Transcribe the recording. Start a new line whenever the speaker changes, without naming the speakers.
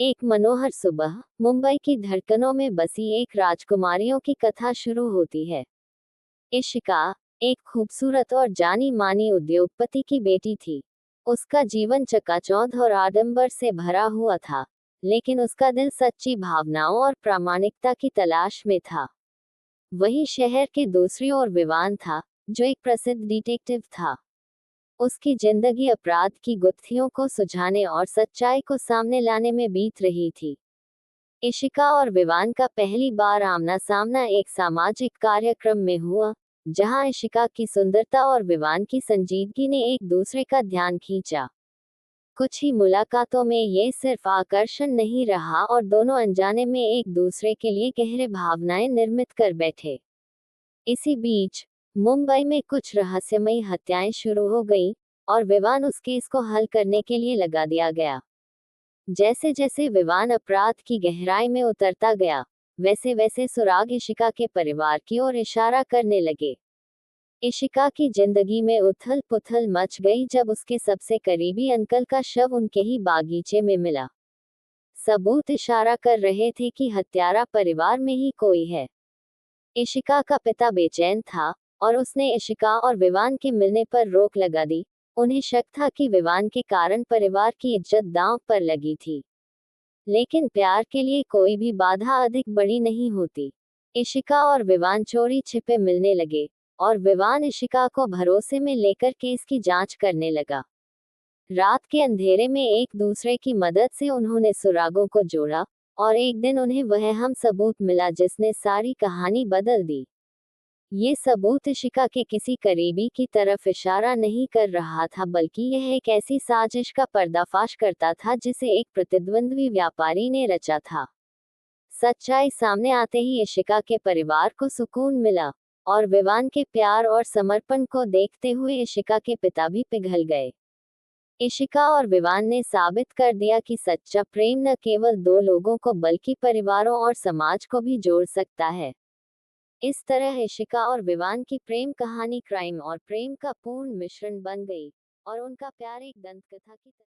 एक मनोहर सुबह मुंबई की धड़कनों में बसी एक राजकुमारियों की कथा शुरू होती है। इशिका एक खूबसूरत और जानी मानी उद्योगपति की बेटी थी। उसका जीवन चकाचौंध और आडंबर से भरा हुआ था, लेकिन उसका दिल सच्ची भावनाओं और प्रामाणिकता की तलाश में था। वही शहर के दूसरी ओर विवान था, जो एक प्रसिद्ध डिटेक्टिव था। उसकी जिंदगी अपराध की गुत्थियों को सुलझाने और सच्चाई को सामने लाने में बीत रही थी। इशिका और विवान का पहली बार आमना सामना एक सामाजिक कार्यक्रम में हुआ, जहां इशिका की सुंदरता और विवान की संजीदगी ने एक दूसरे का ध्यान खींचा। कुछ ही मुलाकातों में ये सिर्फ आकर्षण नहीं रहा और दोनों अनजाने में एक दूसरे के लिए गहरे भावनाएं निर्मित कर बैठे। इसी बीच मुंबई में कुछ रहस्यमयी हत्याएं शुरू हो गईं और विवान उस केस को हल करने के लिए लगा दिया गया। जैसे जैसे विवान अपराध की गहराई में उतरता गया, वैसे वैसे सुराग इशिका के परिवार की ओर इशारा करने लगे। इशिका की जिंदगी में उथल पुथल मच गई जब उसके सबसे करीबी अंकल का शव उनके ही बागीचे में मिला। सबूत इशारा कर रहे थे कि हत्यारा परिवार में ही कोई है। इशिका का पिता बेचैन था और उसने इशिका और विवान के मिलने पर रोक लगा दी। उन्हें शक था कि विवान के कारण परिवार की इज्जत दांव पर लगी थी। लेकिन प्यार के लिए कोई भी बाधा अधिक बड़ी नहीं होती। इशिका और विवान चोरी छिपे मिलने लगे और विवान इशिका को भरोसे में लेकर केस की जांच करने लगा। रात के अंधेरे में एक दूसरे की मदद से उन्होंने सुरागों को जोड़ा और एक दिन उन्हें वह हम सबूत मिला जिसने सारी कहानी बदल दी। ये सबूत इशिका के किसी करीबी की तरफ इशारा नहीं कर रहा था, बल्कि यह एक ऐसी साजिश का पर्दाफाश करता था जिसे एक प्रतिद्वंद्वी व्यापारी ने रचा था। सच्चाई सामने आते ही इशिका के परिवार को सुकून मिला और विवान के प्यार और समर्पण को देखते हुए इशिका के पिता भी पिघल गए। इशिका और विवान ने साबित कर दिया कि सच्चा प्रेम न केवल दो लोगों को बल्कि परिवारों और समाज को भी जोड़ सकता है। इस तरह इशिका और विवान की प्रेम कहानी क्राइम और प्रेम का पूर्ण मिश्रण बन गई और उनका प्यार एक दंत कथा की तरह